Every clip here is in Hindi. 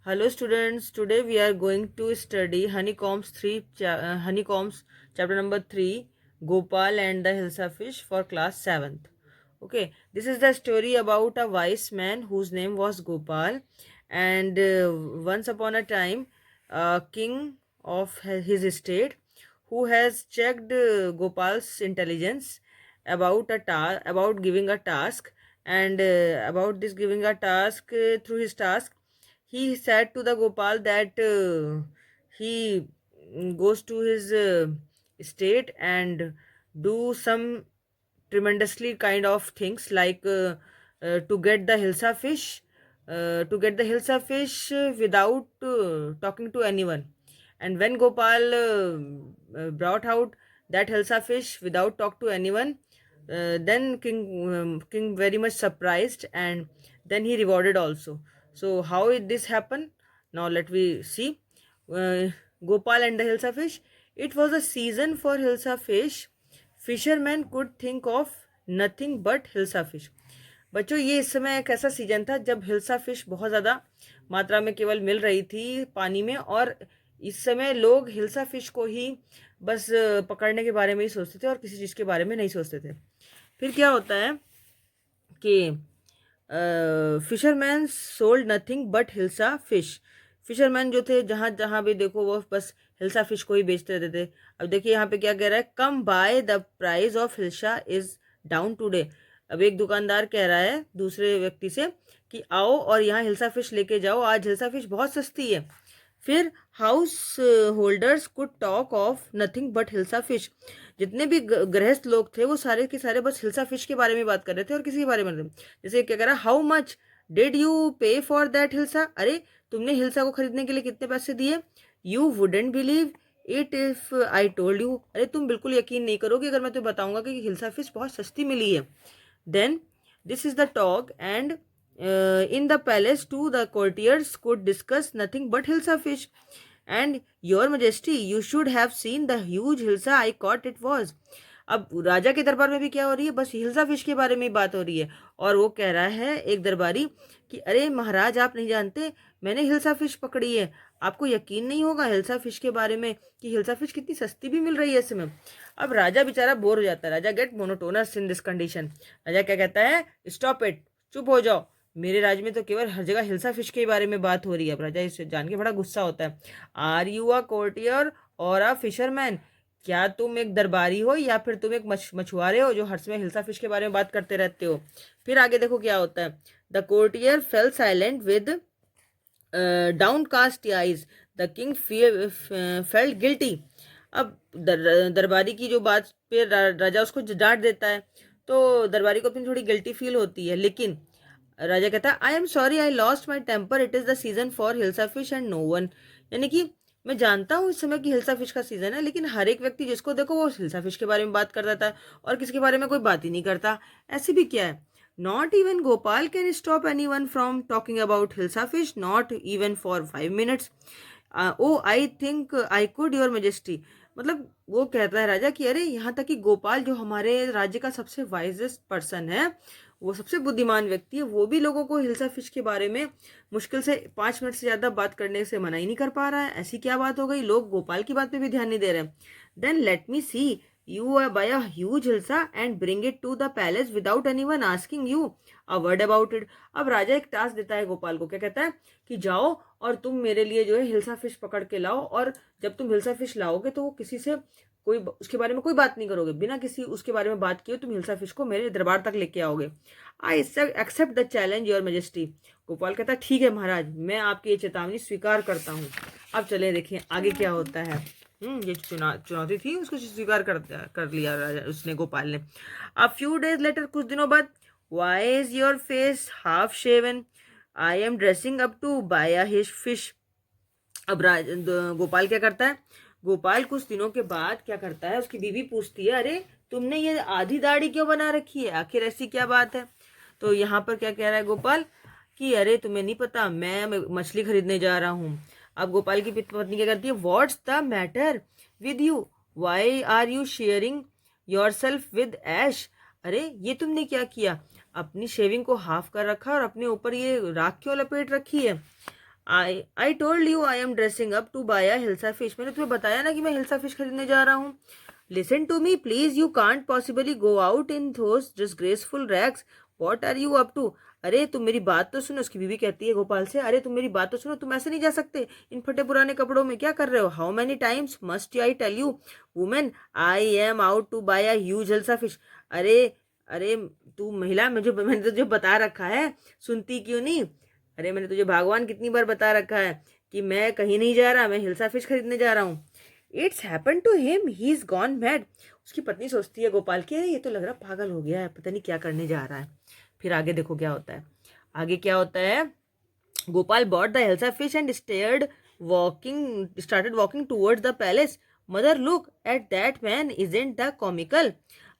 Hello students, today we are going to study Honeycombs chapter number 3, Gopal and the Hilsa fish for class 7th. Okay, this is the story about a wise man whose name was Gopal, and once upon a time a king of his estate who has checked Gopal's intelligence about giving a task, and about this giving a task through his task he said to the Gopal that he goes to his state and do some tremendously kind of things like to get the hilsa fish without talking to anyone. And when Gopal brought out that hilsa fish without talk to anyone, then king very much surprised, and then he rewarded also. So how did this happen? Now let me see. uh, Gopal and the hilsa fish. It was a season for hilsa fish. Fishermen could think of nothing but hilsa fish. बच्चों, ये इस समय एक ऐसा सीजन था जब हिल्सा फिश बहुत ज़्यादा मात्रा में केवल मिल रही थी पानी में, और इस समय लोग हिल्सा फिश को ही बस पकड़ने के बारे में ही सोचते थे और किसी चीज़ के बारे में नहीं सोचते थे. फिर क्या होता है कि fisherman sold nothing but hilsa fish. Fisherman जो थे जहाँ जहाँ भी देखो वो बस हिल्सा फिश को ही बेचते रहते थे. अब देखिए यहाँ पे क्या कह रहा है, come by the price of hilsa is down today. अब एक दुकानदार कह रहा है दूसरे व्यक्ति से कि आओ और यहाँ हिल्सा फिश लेके जाओ, आज हिल्सा फिश बहुत सस्ती है. फिर house holders could talk of nothing but hilsa fish. जितने भी गृहस्थ लोग थे वो सारे के सारे बस हिल्सा फिश के बारे में बात कर रहे थे और किसी के बारे में नहीं. जैसे क्या कह रहा है, हाउ मच डिड यू पे फॉर दैट हिल्सा. अरे तुमने हिल्सा को खरीदने के लिए कितने पैसे दिए. You wouldn't believe it if I told you. अरे तुम बिल्कुल यकीन नहीं करोगे अगर मैं तुम्हें बताऊंगा कि हिल्सा फिश बहुत सस्ती मिली है. Then this is the talk, and in the palace too the courtiers could discuss nothing but hilsa fish. And your majesty, you should have seen the huge hilsa I caught it was. अब राजा के दरबार में भी क्या हो रही है, बस हिल्सा फिश के बारे में ही बात हो रही है. और वो कह रहा है एक दरबारी कि अरे महाराज, आप नहीं जानते मैंने हिल्सा फिश पकड़ी है. आपको यकीन नहीं होगा हिल्सा फिश के बारे में कि हिल्सा फिश कितनी सस्ती भी मिल रही है इस समय. अब राजा बेचारा बोर हो जाता है. राजा get monotonous in this condition. राजा क्या कहता है, स्टॉप इट, चुप हो जाओ. मेरे राज्य में तो केवल हर जगह हिल्सा फिश के बारे में बात हो रही है. अब राजा इसे जान के बड़ा गुस्सा होता है. आर यू अ कोर्टियर और अ फिशरमैन. क्या तुम एक दरबारी हो या फिर तुम एक मछुआरे हो जो हर समय हिल्सा फिश के बारे में बात करते रहते हो. फिर आगे देखो क्या होता है. The courtier fell silent with downcast eyes. The king felt guilty. अब दरबारी की जो बात पे राजा उसको डांट देता है, तो दरबारी को अपनी थोड़ी गिल्टी फील होती है. लेकिन राजा कहता है, I am sorry I lost my temper, it is the season for hilsa fish and no one. यानी कि मैं जानता हूँ इस समय की हिल्सा फिश का सीजन है, लेकिन हर एक व्यक्ति जिसको देखो वो हिल्सा फिश के बारे में बात करता था और किसके बारे में कोई बात ही नहीं करता. ऐसे भी क्या है, not even Gopal can stop any one from talking about hilsa fish, not even for 5 minutes. Oh I think I could your majesty. मतलब वो कहता है राजा कि अरे यहाँ तक कि गोपाल जो हमारे राज्य का सबसे वाइजेस्ट पर्सन है, वो सबसे बुद्धिमान व्यक्ति है, वो भी लोगों को हिल्सा फिश के बारे में मुश्किल से 5 मिनट से ज़्यादा बात करने से मना ही नहीं कर पा रहा है. ऐसी क्या बात हो गई, लोग गोपाल की बात पे भी ध्यान नहीं दे रहे हैं. Then let me see you buy a huge hilsa and bring it to the palace without anyone asking you a word about it. अब राजा एक टास्क देता है गोपाल को. क्या कहता है कि जाओ और तुम मेरे लिए जो है हिल्सा फिश पकड़ के लाओ, और जब तुम हिल्सा फिश लाओगे तो वो किसी से कोई उसके बारे में कोई बात नहीं करोगे, बिना किसी उसके बारे में बात किए तुम हिल्सा फिश को मेरे दरबार तक लेके आओगे. I accept the challenge your majesty. Gopal कहता है ठीक है महाराज, मैं आपकी ये चेतावनी स्वीकार करता हूँ. अब चले देखें आगे क्या होता है. ये चुनौती थी उसको स्वीकार कर लिया राजा उसने, गोपाल ने. अ फ्यू डेज लेटर, कुछ दिनों बाद, why is your face half shaven, I am dressing up to buy a fish. अब गोपाल क्या करता है, गोपाल कुछ दिनों के बाद क्या करता है, उसकी बीवी पूछती है, अरे तुमने ये आधी दाढ़ी क्यों बना रखी है, आखिर ऐसी क्या बात है. तो यहाँ पर क्या कह रहा है गोपाल कि अरे तुम्हें नहीं पता मैं मछली खरीदने जा रहा हूँ. अब गोपाल की पत्नी क्या करती है, what's the matter with you, why are you sharing yourself with Ash. अरे ये तुमने क्या किया, अपनी शेविंग को हाफ कर रखा और अपने ऊपर ये राख क्यों लपेट रखी है. I told you I am dressing up to buy a hilsa fish, मैंने तुम्हें बताया ना कि मैं हिल्सा फिश खरीदने जा रहा हूँ. Listen to me please, you can't possibly go out in those disgraceful rags. What are you up to. अरे तुम मेरी बात तो सुनो, उसकी बीवी कहती है गोपाल से, अरे तुम मेरी बात तो सुनो, तुम ऐसे नहीं जा सकते इन फटे पुराने कपड़ों में, क्या कर रहे हो. How many times must I tell you women I am out to buy a huge hilsa fish. अरे अरे तू महिला, मैंने तुझे बता रखा है, सुनती क्यों नहीं. अरे मैंने तुझे भगवान कितनी बार बता रखा है कि मैं कहीं नहीं जा रहा, मैं हिल्सा फिश खरीदने जा रहा हूँ. It's happen to him, he is gone mad. उसकी पत्नी सोचती है गोपाल की, ये तो लग रहा पागल हो गया है, पता नहीं क्या करने जा रहा है. फिर आगे देखो क्या होता है. आगे क्या होता है. Gopal bought the hilsa fish and started walking towards the palace. Mother look at that man, isn't the comical.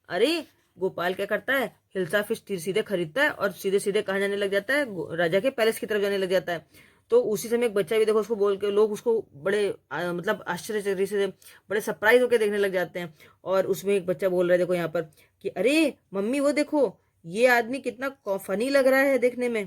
अरे गोपाल क्या करता है, हिल्सा फिश सीधे खरीदता है और सीधे सीधे कहाँ जाने लग जाता है, राजा के पैलेस की तरफ जाने लग जाता है. तो उसी समय एक बच्चा भी देखो उसको बोल के, लोग उसको बड़े मतलब आश्चर्य से बड़े सरप्राइज होकर देखने लग जाते हैं. और उसमें एक बच्चा बोल रहा है देखो यहाँ पर कि अरे मम्मी वो देखो, ये आदमी कितना फनी लग रहा है देखने में.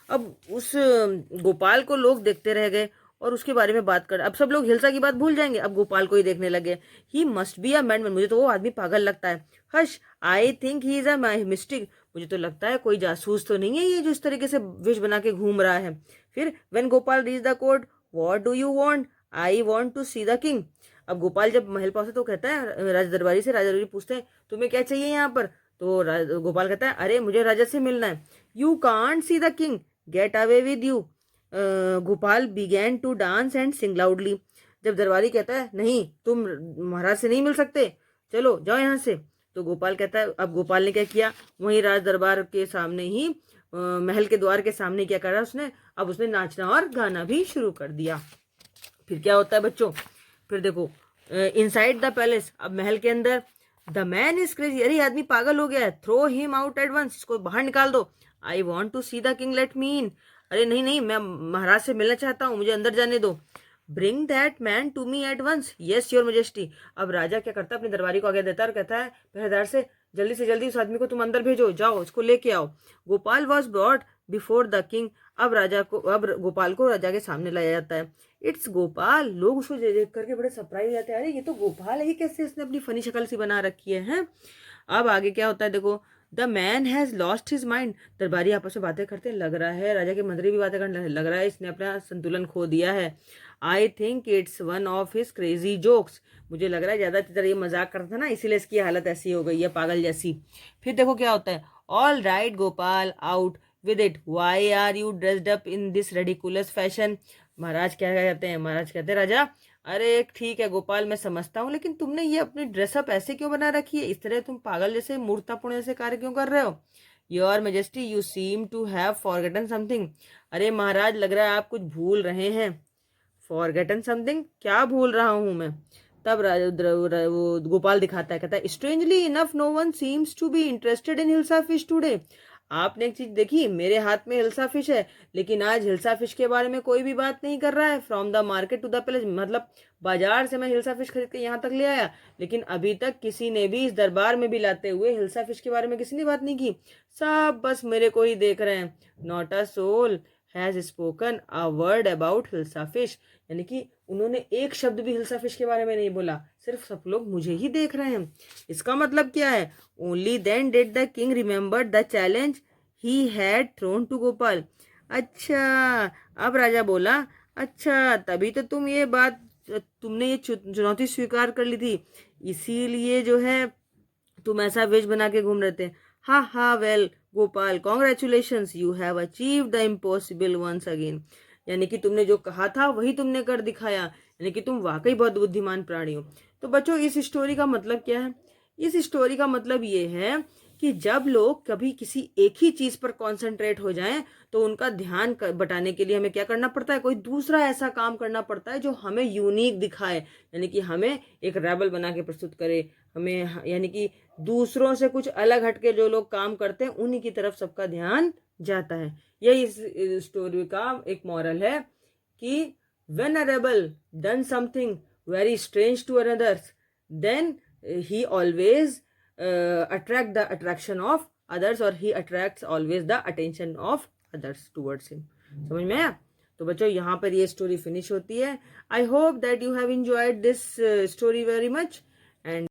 अब उस गोपाल को लोग देखते रह गए और उसके बारे में बात कर, अब सब लोग हिल्सा की बात भूल जाएंगे, अब गोपाल को ही देखने लगे. He must be a madman, मुझे तो वो आदमी पागल लगता है. Hush, I think he is a mistake, मुझे तो लगता है कोई जासूस तो नहीं है ये जो इस तरीके से विष बना के घूम रहा है. फिर when Gopal reach the court, what do you want. I want to see the king. अब गोपाल जब महल पहुंचे तो कहता है राजा दरबारी से, राजा दरबारी पूछते हैं तुम्हें क्या चाहिए यहाँ पर. तो गोपाल कहता है अरे मुझे राजा से मिलना है. You can't see the king, get away with you. Gopal began to dance and sing loudly. जब दरबारी कहता है नहीं तुम महाराज से नहीं मिल सकते, चलो जाओ यहाँ से, तो गोपाल कहता है, अब गोपाल ने क्या किया, वहीं राज दरबार के सामने ही महल के द्वार के सामने क्या करा उसने, अब उसने नाचना और गाना भी शुरू कर दिया. फिर क्या होता है बच्चों, फिर देखो इनसाइड द पैलेस, अब महल के अंदर, द मैन इज क्रेजी, अरे आदमी पागल हो गया है, throw him out at once, इसको बाहर निकाल दो. I want to see the king, let me in. अरे नहीं नहीं, मैं महाराज से मिलना चाहता हूँ, मुझे अंदर जाने दो. Bring that man to me at once, yes your majesty. अब राजा क्या करता है, अपने दरबारी को आगे देता है और कहता है पहरेदार से जल्दी उस आदमी को तुम अंदर भेजो, जाओ उसको लेके आओ. Gopal was brought before the king. अब गोपाल को राजा के सामने लाया जाता है. इट्स गोपाल, लोग उसको देख करके बड़े सरप्राइज जाते हैं, अरे ये तो गोपाल है, ये कैसे इसने अपनी फनी शक्ल सी बना रखी है. अब आगे क्या होता है देखो, the man has lost his mind. दरबारी आपस में बातें करते हैं, लग रहा है राजा के मंत्री भी बातें करने लग रहा है इसने अपना संतुलन खो दिया है. I think it's one of his crazy jokes, मुझे लग रहा है ज्यादातर ये मजाक करता था ना, इसीलिए इसकी हालत ऐसी हो गई है पागल जैसी. फिर देखो क्या होता है, all right Gopal out with it, why are you dressed up in this ridiculous fashion. महाराज क्या कहते हैं, महाराज कहते हैं राजा, अरे ठीक है गोपाल मैं समझता हूँ, लेकिन तुमने ये अपनी ड्रेसअप ऐसे क्यों बना रखी है, इस तरह तुम पागल जैसे मूर्खतापूर्ण जैसे कार्य क्यों कर रहे हो. Your majesty you seem to have forgotten something. अरे महाराज लग रहा है आप कुछ भूल रहे हैं. फॉरगेटन समथिंग, क्या भूल रहा हूं मैं. तब वो गोपाल दिखाता है, कहता है strangely enough no one seems to be interested in hilsa fish today. आपने एक चीज देखी, मेरे हाथ में हिल्सा फिश है, लेकिन आज हिल्सा फिश के बारे में कोई भी बात नहीं कर रहा है. From the market to the palace, मतलब बाजार से मैं हिल्सा फिश खरीद के यहाँ तक ले आया, लेकिन अभी तक किसी ने भी इस दरबार में भी लाते हुए हिल्सा फिश के बारे में किसी ने बात नहीं की. सब बस मेरे को ही देख रहे हैं. Not a soul has spoken a word about hilsa fish, यानी कि उन्होंने एक शब्द भी हिल्सा फिश के बारे में नहीं बोला, सिर्फ सब लोग मुझे ही देख रहे हैं. इसका मतलब क्या है, only then did the king remember the challenge he had thrown to Gopal. अच्छा, अब राजा बोला, अच्छा तभी तो तुमने ये चुनौती स्वीकार कर ली थी, इसीलिए जो है तुम ऐसा वेश बना के घूम रहे थे. Ha well Gopal, congratulations, you have achieve the impossible once again. यानी कि तुमने जो कहा था वही तुमने कर दिखाया, यानी कि तुम वाकई बहुत बुद्धिमान प्राणी हो. तो बच्चों इस स्टोरी का मतलब क्या है, इस स्टोरी का मतलब ये है कि जब लोग कभी किसी एक ही चीज पर कॉन्सेंट्रेट हो जाएं तो उनका ध्यान बटाने के लिए हमें क्या करना पड़ता है, कोई दूसरा ऐसा काम करना पड़ता है जो हमें यूनिक दिखाए, यानी कि हमें एक रेबल बना के प्रस्तुत करे, हमें यानी कि दूसरों से कुछ अलग हटके जो लोग काम करते हैं उन्हीं की तरफ सबका ध्यान जाता है. यही इस स्टोरी का एक मॉरल है कि when a rebel done something very strange to others, then he always attract the attraction of others, or he attracts always the attention of others towards him. समझ में आया. तो बच्चों यहाँ पर ये स्टोरी फिनिश होती है। I hope that you have enjoyed this story very much and